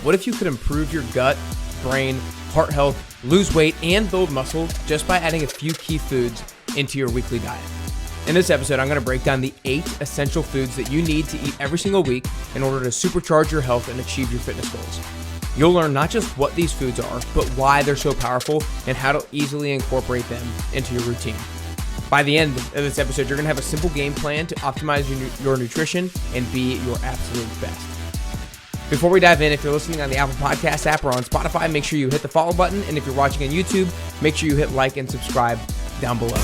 What if you could improve your gut, brain, heart health, lose weight, and build muscle just by adding a few key foods into your weekly diet? In this episode, I'm going to break down the 8 essential foods that you need to eat every single week in order to supercharge your health and achieve your fitness goals. You'll learn not just what these foods are, but why they're so powerful and how to easily incorporate them into your routine. By the end of this episode, you're going to have a simple game plan to optimize your nutrition and be your absolute best. Before we dive in, if you're listening on the Apple Podcast app or on Spotify, make sure you hit the follow button. And if you're watching on YouTube, make sure you hit like and subscribe down below.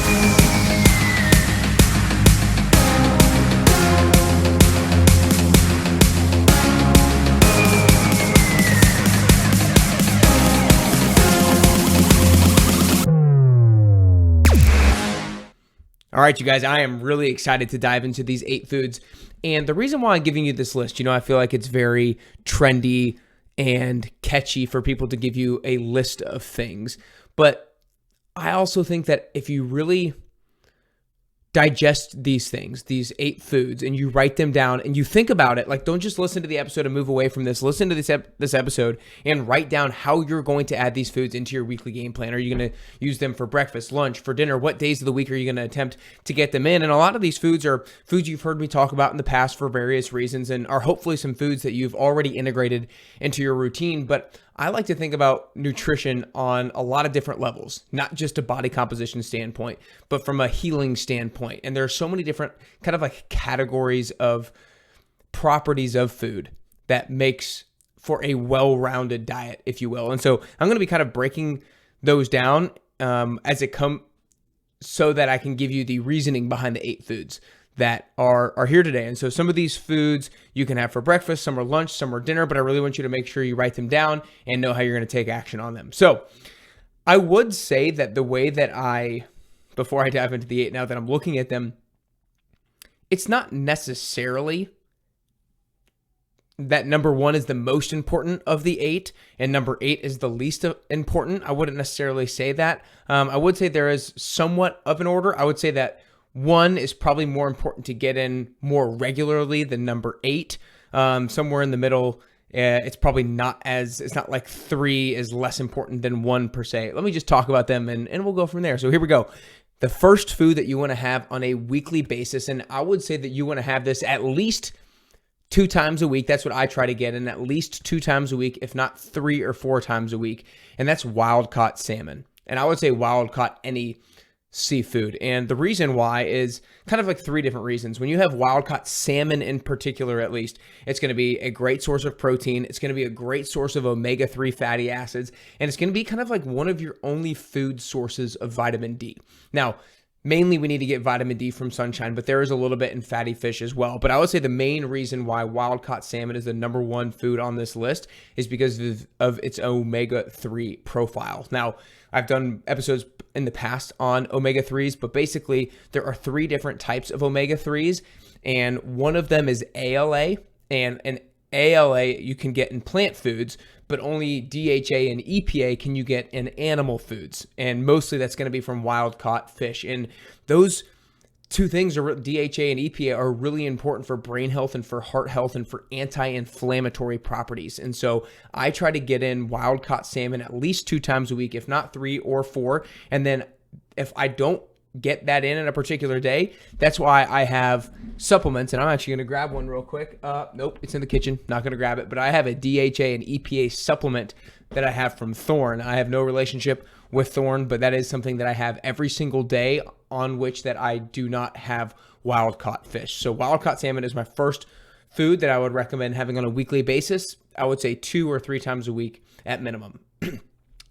All right, you guys, I am really excited to dive into these 8 foods. And the reason why I'm giving you this list, I feel like it's very trendy and catchy for people to give you a list of things. But I also think that if you really digest these things, these 8 foods, and you write them down and you think about it, like don't just listen to the episode and move away from this. Listen to this episode and write down how you're going to add these foods into your weekly game plan. Are you going to use them for breakfast, lunch, for dinner? What days of the week are you going to attempt to get them in? And a lot of these foods are foods you've heard me talk about in the past for various reasons and are hopefully some foods that you've already integrated into your routine. But I like to think about nutrition on a lot of different levels, not just a body composition standpoint, but from a healing standpoint. And there are so many different kind of like categories of properties of food that makes for a well-rounded diet, if you will. And so I'm going to be kind of breaking those down as it comes so that I can give you the reasoning behind the 8 foods that are here today. And so some of these foods you can have for breakfast, some are lunch, some are dinner, but I really want you to make sure you write them down and know how you're going to take action on them. So I would say that the way that before I dive into the 8 now that I'm looking at them, it's not necessarily that number 1 is the most important of the 8 and number 8 is the least important. I wouldn't necessarily say that. I would say there is somewhat of an order. I would say that 1 is probably more important to get in more regularly than number 8. Somewhere in the middle, it's not like 3 is less important than 1 per se. Let me just talk about them and we'll go from there. So here we go. The first food that you want to have on a weekly basis, and I would say that you want to have this at least 2 times a week. That's what I try to get in, at least 2 times a week, if not 3 or 4 times a week. And that's wild-caught salmon. And I would say wild-caught any seafood. And the reason why is kind of like 3 different reasons. When you have wild-caught salmon in particular, at least, it's going to be a great source of protein. It's going to be a great source of omega-3 fatty acids. And it's going to be kind of like one of your only food sources of vitamin D. Now, mainly we need to get vitamin D from sunshine, but there is a little bit in fatty fish as well. But I would say the main reason why wild-caught salmon is the number 1 food on this list is because of its omega-3 profile. Now, I've done episodes in the past on omega-3s, but basically there are 3 different types of omega-3s, and one of them is ALA, and an ALA you can get in plant foods, but only DHA and EPA can you get in animal foods, and mostly that's going to be from wild-caught fish. And those 2 things, DHA and EPA, are really important for brain health and for heart health and for anti-inflammatory properties. And so I try to get in wild-caught salmon at least 2 times a week, if not 3 or 4. And then if I don't get that in a particular day, that's why I have supplements. And I'm actually going to grab one real quick. Nope, it's in the kitchen. Not going to grab it. But I have a DHA and EPA supplement that I have from Thorne. I have no relationship with Thorne, but that is something that I have every single day on which that I do not have wild-caught fish. So wild-caught salmon is my first food that I would recommend having on a weekly basis. I would say 2 or 3 times a week at minimum.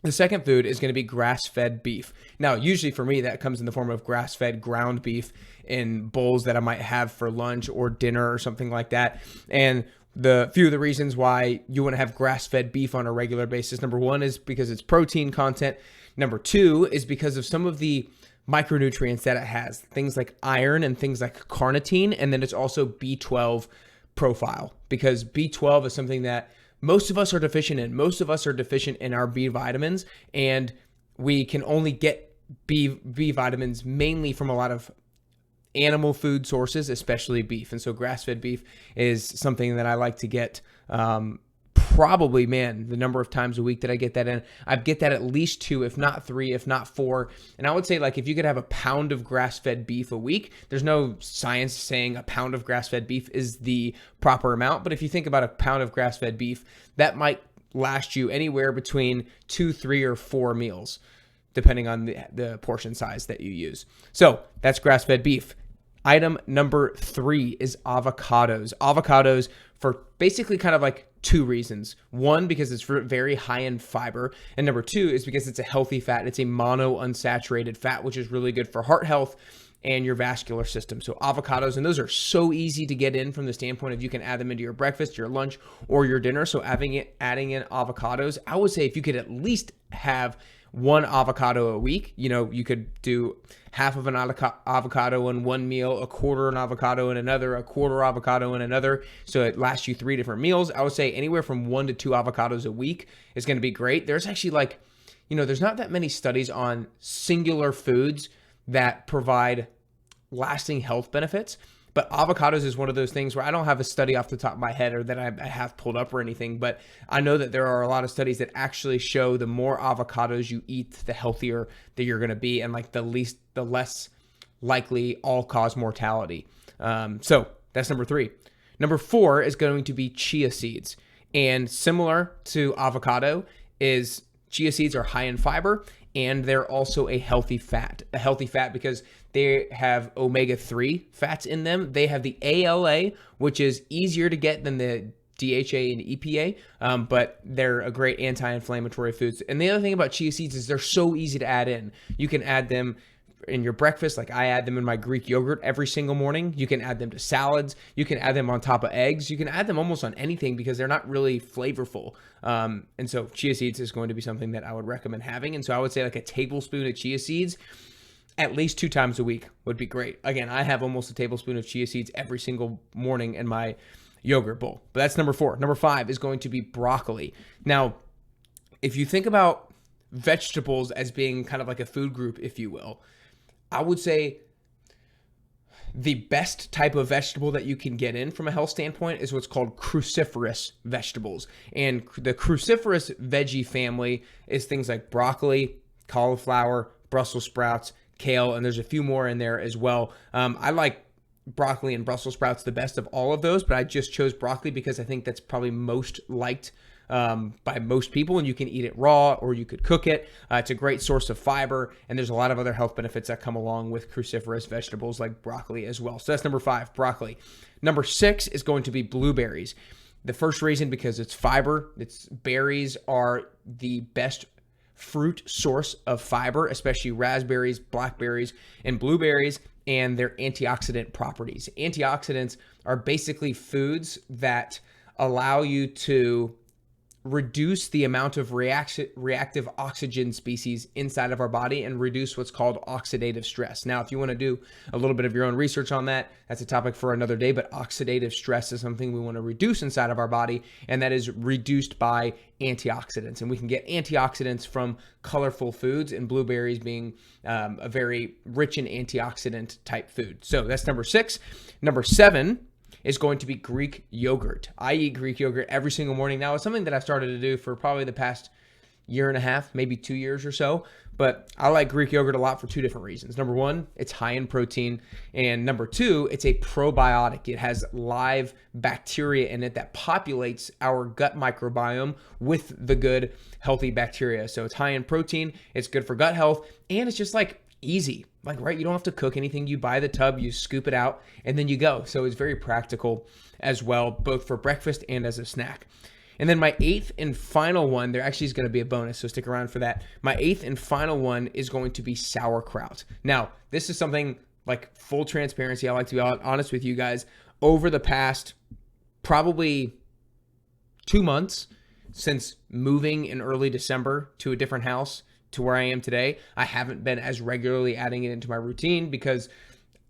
The second food is going to be grass-fed beef. Now, usually for me, that comes in the form of grass-fed ground beef in bowls that I might have for lunch or dinner or something like that. And the few of the reasons why you want to have grass-fed beef on a regular basis, number 1 is because it's protein content. Number 2 is because of some of the micronutrients that it has, things like iron and things like carnitine, and then it's also B12 profile, because B12 is something that most of us are deficient in. Most of us are deficient in our B vitamins, and we can only get B vitamins mainly from a lot of animal food sources, especially beef. And so grass-fed beef is something that I like to get probably, man, the number of times a week that I get that in, I get that at least 2, if not 3, if not 4. And I would say, like, if you could have a pound of grass-fed beef a week, there's no science saying a pound of grass-fed beef is the proper amount. But if you think about a pound of grass-fed beef, that might last you anywhere between 2, 3, or 4 meals, depending on the portion size that you use. So that's grass-fed beef. Item number 3 is avocados. Avocados for basically kind of like 2 reasons. One, because it's very high in fiber. And number 2 is because it's a healthy fat. It's a monounsaturated fat, which is really good for heart health and your vascular system. So avocados, and those are so easy to get in from the standpoint of you can add them into your breakfast, your lunch, or your dinner. So adding in avocados, I would say if you could at least have 1 avocado a week, you could do half of an avocado in one meal, a quarter an avocado in another, a quarter avocado in another. So it lasts you 3 different meals. I would say anywhere from 1 to 2 avocados a week is going to be great. There's actually there's not that many studies on singular foods that provide lasting health benefits. But avocados is one of those things where I don't have a study off the top of my head or that I have pulled up or anything, but I know that there are a lot of studies that actually show the more avocados you eat, the healthier that you're going to be, and like the less likely all-cause mortality. So that's number 3. Number 4 is going to be chia seeds. And similar to avocado is chia seeds are high in fiber, and they're also a healthy fat. A healthy fat because they have omega-3 fats in them. They have the ALA, which is easier to get than the DHA and EPA, but they're a great anti-inflammatory foods. And the other thing about chia seeds is they're so easy to add in. You can add them in your breakfast, like I add them in my Greek yogurt every single morning. You can add them to salads. You can add them on top of eggs. You can add them almost on anything because they're not really flavorful. And so chia seeds is going to be something that I would recommend having. And so I would say like a tablespoon of chia seeds at least 2 times a week would be great. Again, I have almost a tablespoon of chia seeds every single morning in my yogurt bowl. But that's number 4. Number 5 is going to be broccoli. Now, if you think about vegetables as being kind of like a food group, if you will, I would say the best type of vegetable that you can get in from a health standpoint is what's called cruciferous vegetables. And the cruciferous veggie family is things like broccoli, cauliflower, Brussels sprouts, kale, and there's a few more in there as well. I like broccoli and Brussels sprouts the best of all of those, but I just chose broccoli because I think that's probably most liked by most people, and you can eat it raw or you could cook it. It's a great source of fiber, and there's a lot of other health benefits that come along with cruciferous vegetables like broccoli as well. So that's number 5, broccoli. Number 6 is going to be blueberries. The first reason, because it's fiber. Berries are the best fruit source of fiber, especially raspberries, blackberries, and blueberries, and their antioxidant properties. Antioxidants are basically foods that allow you to reduce the amount of reactive oxygen species inside of our body and reduce what's called oxidative stress. Now, if you want to do a little bit of your own research on that, that's a topic for another day, but oxidative stress is something we want to reduce inside of our body, and that is reduced by antioxidants. And we can get antioxidants from colorful foods, and blueberries being a very rich in antioxidant type food. So that's number 6. Number 7 is going to be Greek yogurt. I eat Greek yogurt every single morning now. It's something that I've started to do for probably the past year and a half, maybe 2 years or so. But I like Greek yogurt a lot for 2 different reasons. Number 1, it's high in protein. And number 2, it's a probiotic. It has live bacteria in it that populates our gut microbiome with the good, healthy bacteria. So it's high in protein. It's good for gut health. And it's just like easy. Right? You don't have to cook anything. You buy the tub, you scoop it out, and then you go. So it's very practical as well, both for breakfast and as a snack. And then my 8th and final one, there actually is going to be a bonus, so stick around for that. My 8th and final one is going to be sauerkraut. Now, this is something like full transparency. I like to be honest with you guys. Over the past probably 2 months since moving in early December to a different house, to where I am today, I haven't been as regularly adding it into my routine because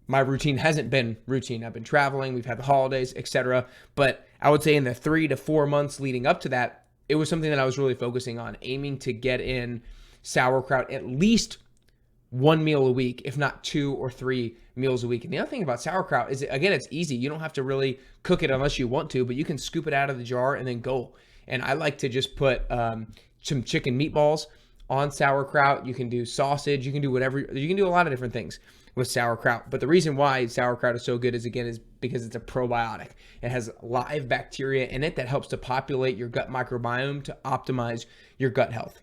my routine hasn't been routine. I've been traveling, we've had the holidays, etc. But I would say in the 3 to 4 months leading up to that, it was something that I was really focusing on, aiming to get in sauerkraut at least 1 meal a week, if not 2 or 3 meals a week. And the other thing about sauerkraut is, again, it's easy. You don't have to really cook it unless you want to, but you can scoop it out of the jar and then go. And I like to just put some chicken meatballs on sauerkraut. You can do sausage. You can do whatever. You can do a lot of different things with sauerkraut. But the reason why sauerkraut is so good is because it's a probiotic. It has live bacteria in it that helps to populate your gut microbiome to optimize your gut health.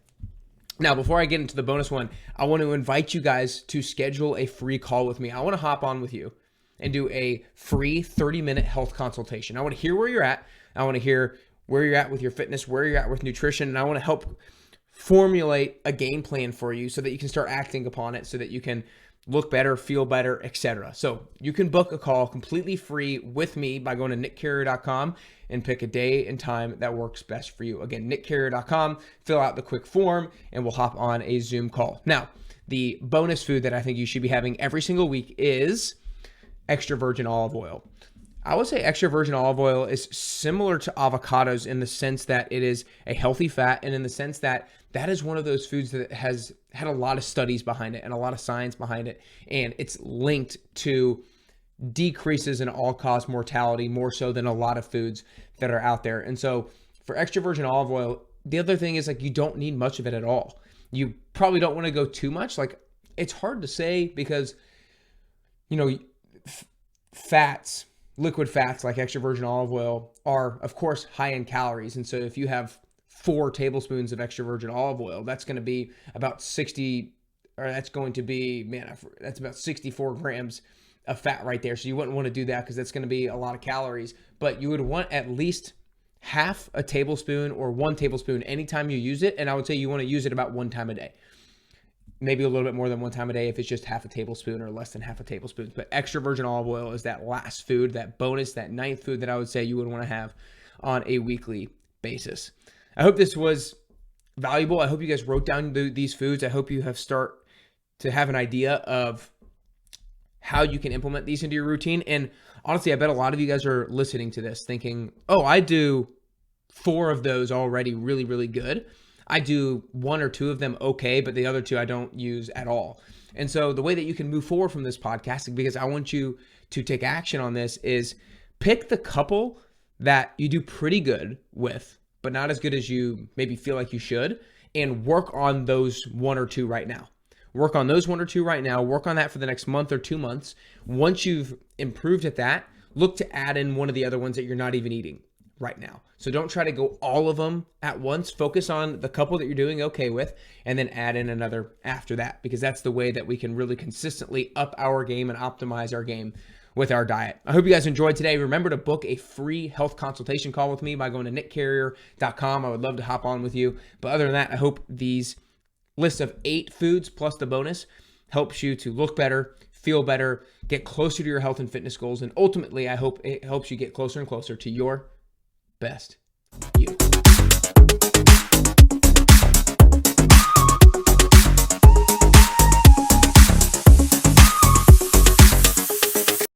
Now, before I get into the bonus one, I want to invite you guys to schedule a free call with me. I want to hop on with you and do a free 30-minute health consultation. I want to hear where you're at. I want to hear where you're at with your fitness, where you're at with nutrition, and I want to help formulate a game plan for you so that you can start acting upon it, so that you can look better, feel better, etc. So you can book a call completely free with me by going to nickcarrier.com and pick a day and time that works best for you. Again, nickcarrier.com, fill out the quick form, and we'll hop on a Zoom call. Now, the bonus food that I think you should be having every single week is extra virgin olive oil. I would say extra virgin olive oil is similar to avocados in the sense that it is a healthy fat, and in the sense that that is one of those foods that has had a lot of studies behind it and a lot of science behind it, and it's linked to decreases in all-cause mortality more so than a lot of foods that are out there. And so for extra virgin olive oil, the other thing is, like, you don't need much of it at all. You probably don't want to go too much. Like, it's hard to say because, you know, fats, liquid fats like extra virgin olive oil are, of course, high in calories. And so if you have 4 tablespoons of extra virgin olive oil, that's going to be about 64 grams of fat right there. So you wouldn't want to do that because that's going to be a lot of calories. But you would want at least half a tablespoon or 1 tablespoon anytime you use it. And I would say you want to use it about 1 time a day. Maybe a little bit more than 1 time a day if it's just half a tablespoon or less than half a tablespoon. But extra virgin olive oil is that last food, that bonus, that 9th food that I would say you would want to have on a weekly basis. I hope this was valuable. I hope you guys wrote down these foods. I hope you start to have an idea of how you can implement these into your routine. And honestly, I bet a lot of you guys are listening to this thinking, oh, I do 4 of those already really, really good. I do 1 or 2 of them okay, but the other 2 I don't use at all. And so the way that you can move forward from this podcasting, because I want you to take action on this, is pick the couple that you do pretty good with, but not as good as you maybe feel like you should, and work on those 1 or 2 right now. Work on those 1 or 2 right now. Work on that for the next month or 2 months. Once you've improved at that, look to add in one of the other ones that you're not even eating right now. So don't try to go all of them at once. Focus on the couple that you're doing okay with, and then add in another after that, because that's the way that we can really consistently up our game and optimize our game with our diet. I hope you guys enjoyed today. Remember to book a free health consultation call with me by going to nickcarrier.com. I would love to hop on with you. But other than that, I hope these list of 8 foods plus the bonus helps you to look better, feel better, get closer to your health and fitness goals. And ultimately, I hope it helps you get closer and closer to your best you.